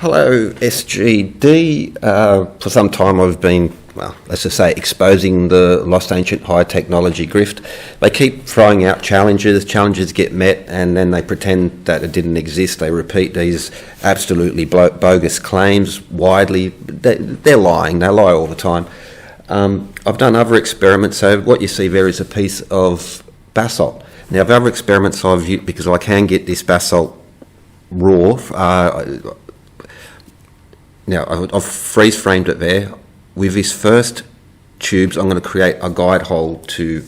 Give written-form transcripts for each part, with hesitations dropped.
Hello, SGD. For some time I've been, well, let's just say, exposing the Lost Ancient High Technology grift. They keep throwing out challenges get met, and then they pretend that it didn't exist. They repeat these absolutely bogus claims widely. They're lying, they lie all the time. I've done other experiments, so what you see there is a piece of basalt. Now, the other experiments I've used, because I can get this basalt raw, now, I've freeze-framed it there. With this first tubes, I'm going to create a guide hole to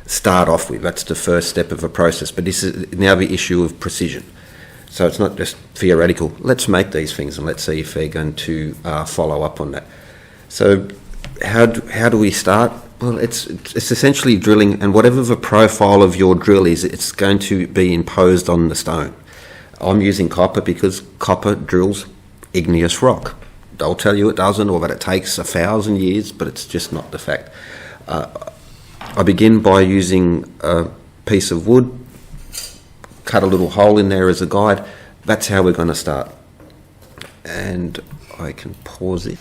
start off with. That's the first step of a process. But this is now the issue of precision. So it's not just theoretical. Let's make these things and let's see if they're going to follow up on that. So how do we start? Well, it's essentially drilling, and whatever the profile of your drill is, it's going to be imposed on the stone. I'm using copper because copper drills igneous rock. They'll tell you it doesn't, or that it takes 1,000 years, but it's just not the fact. I begin by using a piece of wood, cut a little hole in there as a guide. That's how we're going to start. And I can pause it.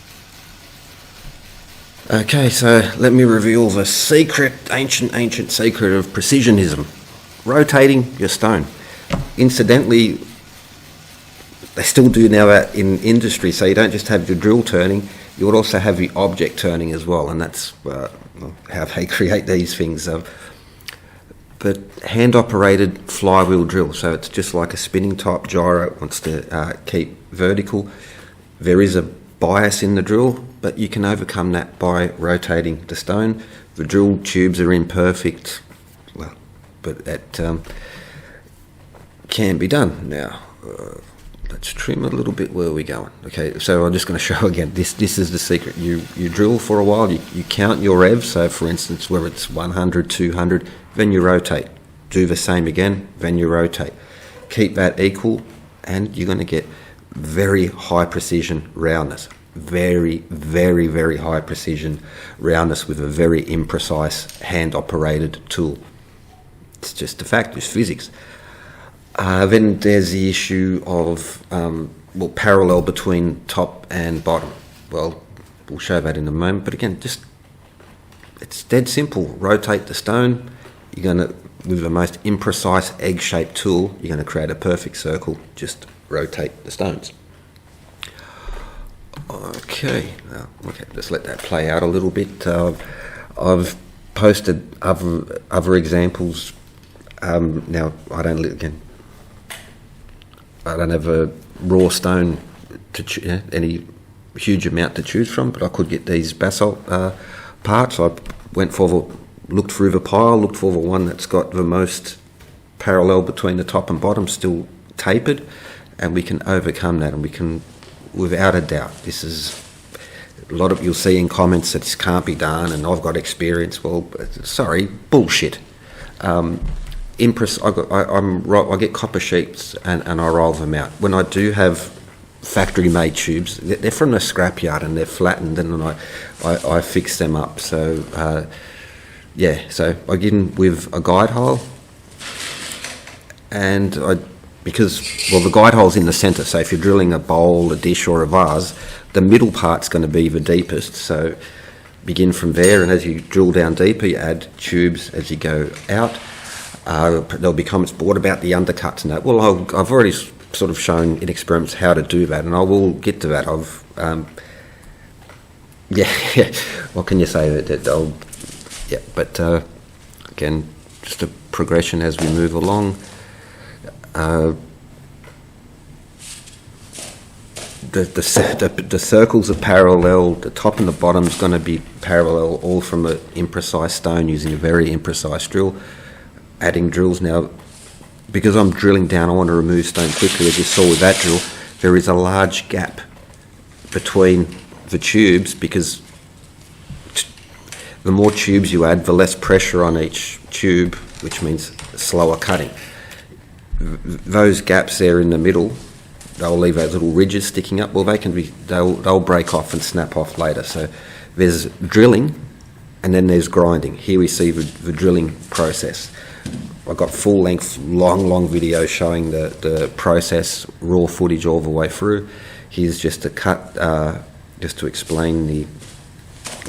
Okay, so let me reveal the secret, ancient secret of precisionism. Rotating your stone. Incidentally, they still do now that in industry, so you don't just have your drill turning, you would also have the object turning as well, and that's how they create these things. But hand-operated flywheel drill, so it's just like a spinning top gyro. It wants to keep vertical. There is a bias in the drill, but you can overcome that by rotating the stone. The drill tubes are imperfect, but that can be done. Now, let's trim a little bit where we're going. Okay, so I'm just going to show again. This is the secret. You drill for a while, you count your revs, so for instance where it's 100, 200, then you rotate. Do the same again, then you rotate. Keep that equal, and you're going to get very high precision roundness. Very, very, very high precision roundness with a very imprecise hand-operated tool. It's just a fact, it's physics. Then there's the issue of parallel between top and bottom. Well, we'll show that in a moment, but again, it's dead simple. Rotate the stone. You're going to, with the most imprecise egg-shaped tool, you're going to create a perfect circle. Just rotate the stones. Okay, let's let that play out a little bit. I've posted other examples. Now, I don't have a raw stone to any huge amount to choose from, but I could get these basalt parts. I looked through the pile, looked for the one that's got the most parallel between the top and bottom, still tapered, and we can overcome that, and we can, without a doubt, this is a lot of, you'll see in comments that this can't be done, and I've got experience. Well, sorry, bullshit. I get copper sheets and I roll them out. When I do have factory-made tubes, they're from the scrapyard and they're flattened, and then I fix them up. So so I get in with a guide hole, and the guide hole's in the centre. So if you're drilling a bowl, a dish, or a vase, the middle part's going to be the deepest. So begin from there, and as you drill down deeper, you add tubes as you go out. There'll be comments, but what about the undercuts and that? Well, I've already sort of shown in experiments how to do that, and I will get to that. What can you say? But again, just a progression as we move along. The circles are parallel, the top and the bottom is going to be parallel, all from an imprecise stone using a very imprecise drill. Adding drills now, because I'm drilling down, I want to remove stone quickly. As you saw with that drill, there is a large gap between the tubes, because the more tubes you add, the less pressure on each tube, which means slower cutting. Those gaps there in the middle, they'll leave those little ridges sticking up. Well, they'll break off and snap off later. So there's drilling, and then there's grinding. Here we see the drilling process. I've got full-length, long videos showing the process, raw footage all the way through. Here's just a cut, just to explain the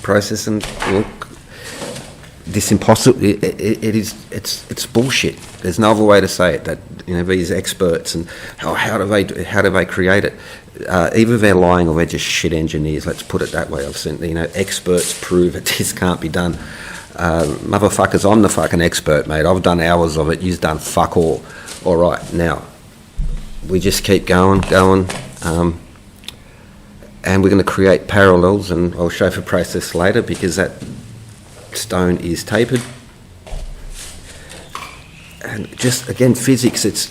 process. And look, this impossible. It's bullshit. There's no other way to say it. That these experts and how do they create it? Either they're lying or they're just shit engineers. Let's put it that way. I've seen experts prove that this can't be done. Motherfuckers, I'm the fucking expert, mate. I've done hours of it. You've done fuck all. All right, now we just keep going, and we're going to create parallels, and I'll show the process later because that stone is tapered. And just again, physics. It's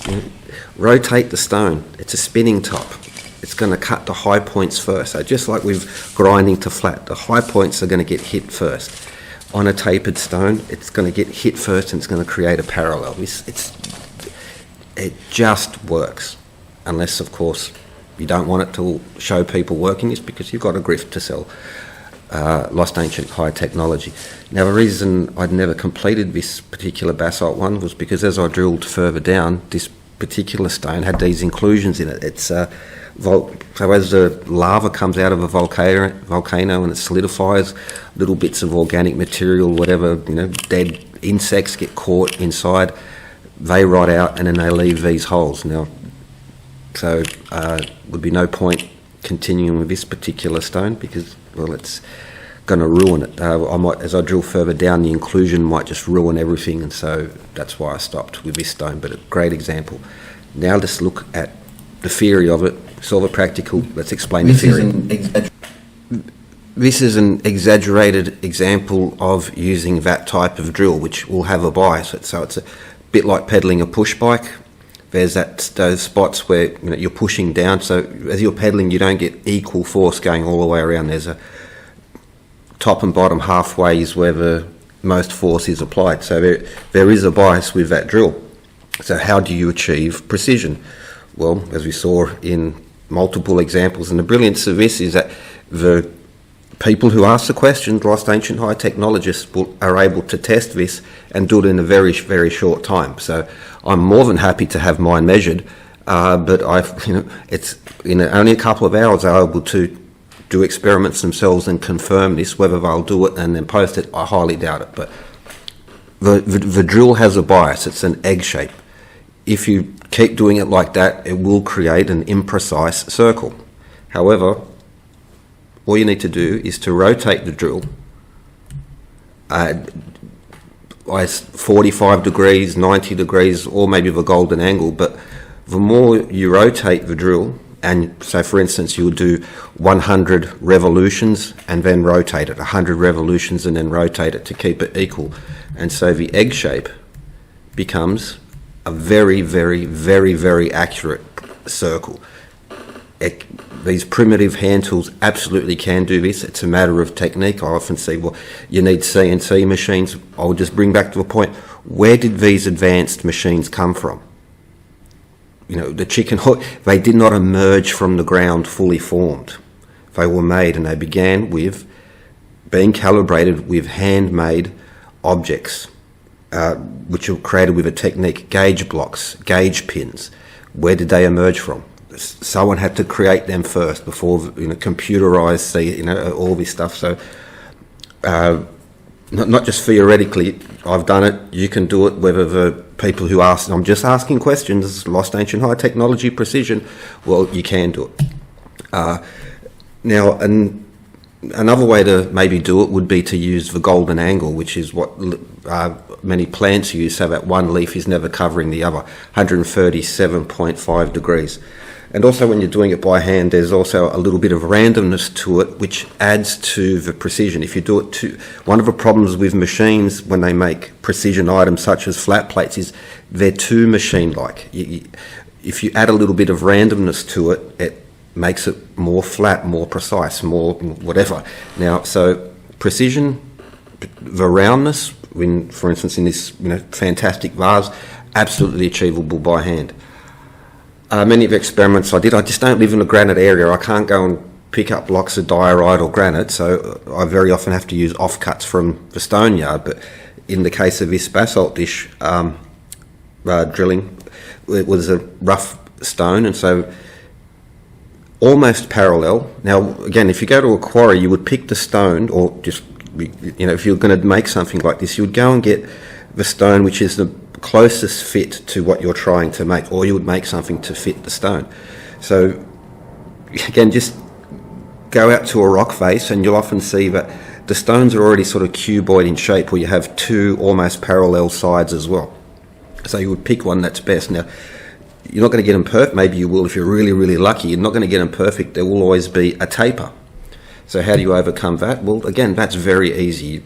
rotate the stone. It's a spinning top. It's going to cut the high points first. So just like with grinding to flat, the high points are going to get hit first. On a tapered stone, it's going to get hit first and it's going to create a parallel. It just works. Unless, of course, you don't want it to show people working this because you've got a grift to sell. Lost Ancient High Technology. Now, the reason I'd never completed this particular basalt one was because as I drilled further down, this particular stone had these inclusions in it. It's so as the lava comes out of a volcano and it solidifies, little bits of organic material, whatever, dead insects get caught inside, they rot out and then they leave these holes. Now, so would be no point continuing with this particular stone because, well, it's going to ruin it. I might, as I drill further down, the inclusion might just ruin everything, and so that's why I stopped with this stone. But a great example. Now let's look at the theory of it. Solve a practical. Let's explain the theory. This is an exaggerated example of using that type of drill, which will have a bias. So it's a bit like pedaling a push bike. There's those spots where you're pushing down. So as you're pedaling, you don't get equal force going all the way around. There's a top and bottom halfway is where the most force is applied. So there is a bias with that drill. So how do you achieve precision? Well, as we saw in multiple examples, and the brilliance of this is that the people who ask the questions, Lost Ancient High Technologists, are able to test this and do it in a very, very short time. So I'm more than happy to have mine measured, but it's in only a couple of hours they're able to do experiments themselves and confirm this. Whether they'll do it and then post it, I highly doubt it. But the drill has a bias. It's an egg shape. If you keep doing it like that, it will create an imprecise circle. However, all you need to do is to rotate the drill at 45 degrees, 90 degrees, or maybe with a golden angle. But the more you rotate the drill, and so for instance, you'll do 100 revolutions and then rotate it, 100 revolutions and then rotate it to keep it equal. And so the egg shape becomes a very, very, very, very accurate circle. These primitive hand tools absolutely can do this. It's a matter of technique. I often say, well, you need CNC machines. I'll just bring back to a point. Where did these advanced machines come from? The chicken hook, they did not emerge from the ground fully formed. They were made, and they began with being calibrated with handmade objects, which were created with a technique, gauge blocks, gauge pins. Where did they emerge from? Someone had to create them first before computerized, all this stuff. So not just theoretically, I've done it, you can do it, whether the people who ask, I'm just asking questions, Lost Ancient High Technology precision, well, you can do it. Now, another way to maybe do it would be to use the golden angle, which is what many plants use, so that one leaf is never covering the other, 137.5 degrees. And also when you're doing it by hand, there's also a little bit of randomness to it, which adds to the precision. If you do it one of the problems with machines when they make precision items such as flat plates is they're too machine-like. If you add a little bit of randomness to it, it makes it more flat, more precise, more whatever. Now, so precision, the roundness, for instance, in this fantastic vase, absolutely achievable by hand. Many of the experiments I did, I just don't live in a granite area. I can't go and pick up blocks of diorite or granite, so I very often have to use offcuts from the stone yard. But in the case of this basalt dish, drilling. It was a rough stone, and so almost parallel. Now, again, if you go to a quarry, you would pick the stone, or just, if you're going to make something like this, you would go and get the stone which is the closest fit to what you're trying to make, or you would make something to fit the stone. So, again, just go out to a rock face, and you'll often see that the stones are already sort of cuboid in shape, where you have two almost parallel sides as well. So you would pick one that's best. Now, you're not going to get them perfect. Maybe you will if you're really, really lucky. You're not going to get them perfect. There will always be a taper. So how do you overcome that? Well, again, that's very easy.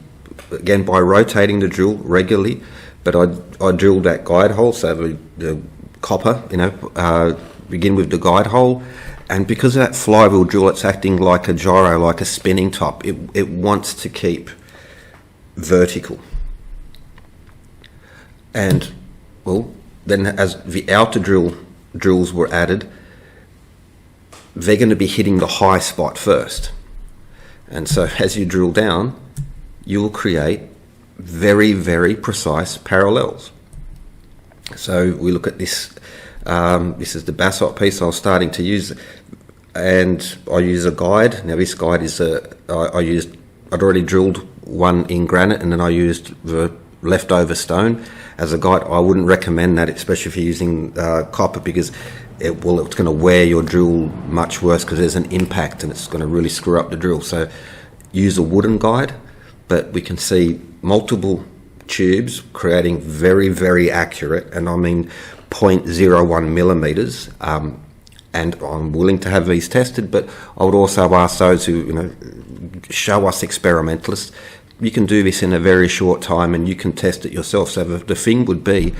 Again, by rotating the drill regularly. But I drilled that guide hole, so the copper, begin with the guide hole. And because of that flywheel drill, it's acting like a gyro, like a spinning top. It wants to keep vertical. And, well, then as the outer drills were added, they're going to be hitting the high spot first. And so as you drill down, you will create very, very precise parallels. So we look at this. This is the basalt piece I was starting to use, and I use a guide. Now this guide is I'd already drilled one in granite, and then I used the leftover stone as a guide. I wouldn't recommend that, especially if you're using copper, because it's going to wear your drill much worse, because there's an impact and it's going to really screw up the drill. So use a wooden guide, but we can see multiple tubes creating very, very accurate, and I mean 0.01 millimeters. And I'm willing to have these tested, but I would also ask those who show us experimentalists. You can do this in a very short time, and you can test it yourself. So the thing would be,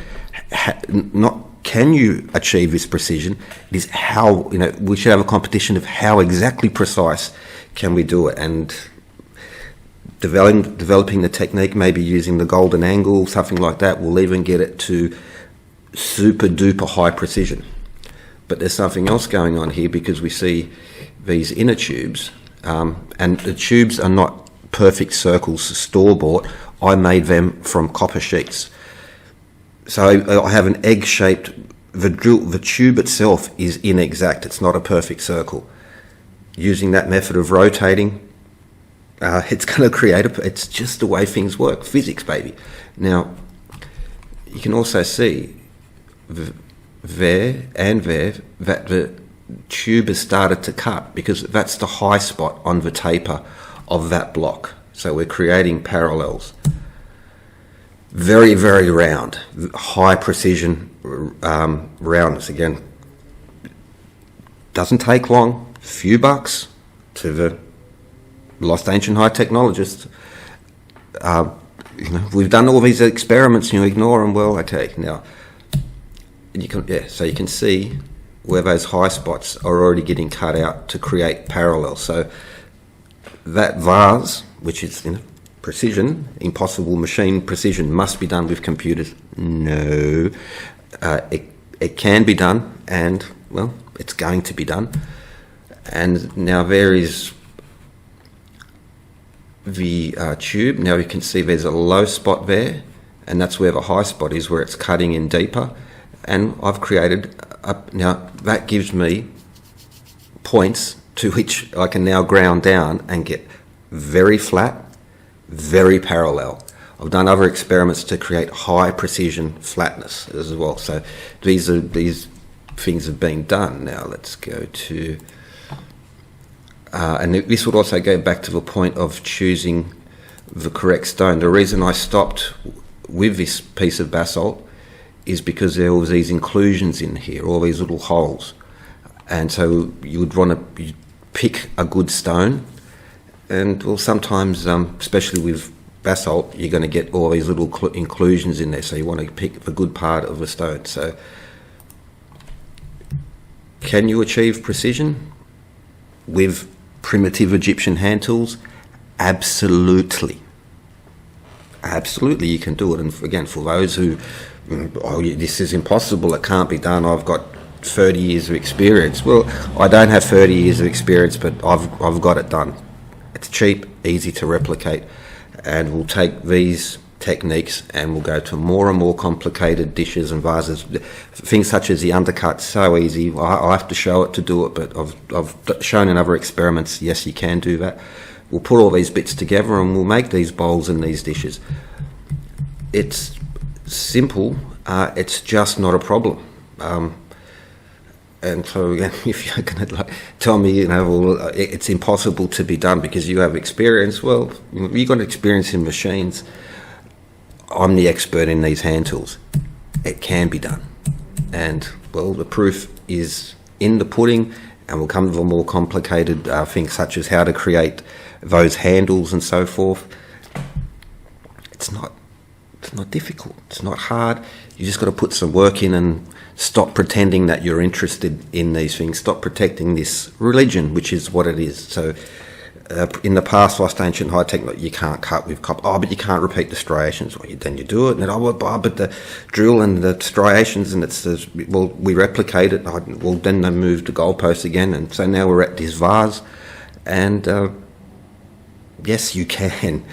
not can you achieve this precision, it is how, we should have a competition of how exactly precise can we do it. And developing the technique, maybe using the golden angle, something like that, will even get it to super duper high precision. But there's something else going on here, because we see these inner tubes, and the tubes are not perfect circles store-bought. I made them from copper sheets. So I have an egg-shaped, the tube itself is inexact. It's not a perfect circle. Using that method of rotating, it's going to create it's just the way things work. Physics, baby. Now, you can also see there and there that the tube has started to cut, because that's the high spot on the taper of that block. So we're creating parallels. Very, very round, high precision roundness. Again, doesn't take long, few bucks to the Lost Ancient High Technologists. We've done all these experiments and you ignore them. Well, okay, now so you can see where those high spots are already getting cut out to create parallels. So that vase, which is precision, impossible machine precision, must be done with computers. No, it can be done, and well, it's going to be done. And now there is the tube. Now you can see there's a low spot there, and that's where the high spot is, where it's cutting in deeper. And I've created now that gives me points to which I can now ground down and get very flat, very parallel. I've done other experiments to create high precision flatness as well. So these things have been done. Now let's go to, and this would also go back to the point of choosing the correct stone. The reason I stopped with this piece of basalt is because there was these inclusions in here, all these little holes. And so you would want to pick a good stone. And well, sometimes, especially with basalt, you're going to get all these little inclusions in there. So you want to pick the good part of the stone. So can you achieve precision with primitive Egyptian hand tools? Absolutely. Absolutely, you can do it. And again, for those who, this is impossible, it can't be done, I've got 30 years of experience. Well, I don't have 30 years of experience, but I've got it done. It's cheap, easy to replicate, and we'll take these techniques, and we'll go to more and more complicated dishes and vases. Things such as the undercut, so easy. I have to show it to do it, but I've shown in other experiments, yes, you can do that. We'll put all these bits together and we'll make these bowls and these dishes. It's simple, it's just not a problem. And so again, if you're going to tell me, well, it's impossible to be done because you have experience, well, you've got experience in machines. I'm the expert in these hand tools. It can be done. And, well, the proof is in the pudding, and we'll come to the more complicated things such as how to create those handles and so forth. It's not difficult. It's not hard. You just got to put some work in and stop pretending that you're interested in these things. Stop protecting this religion, which is what it is. So in the past, Lost Ancient High Technology, you can't cut with copper. Oh, but you can't repeat the striations. Well, then you do it. And then, but the drill and the striations, and we replicate it. Well, then they move the goalposts again. And so now we're at this vase. And yes, you can.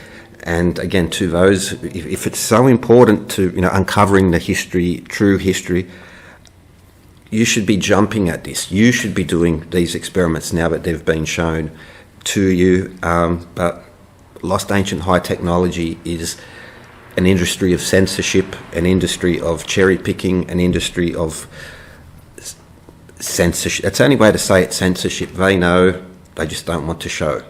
And again, to those, if it's so important to uncovering the history, true history, you should be jumping at this. You should be doing these experiments now that they've been shown to you. But Lost Ancient High Technology is an industry of censorship, an industry of cherry picking, an industry of censorship. That's the only way to say it, censorship. They know, they just don't want to show.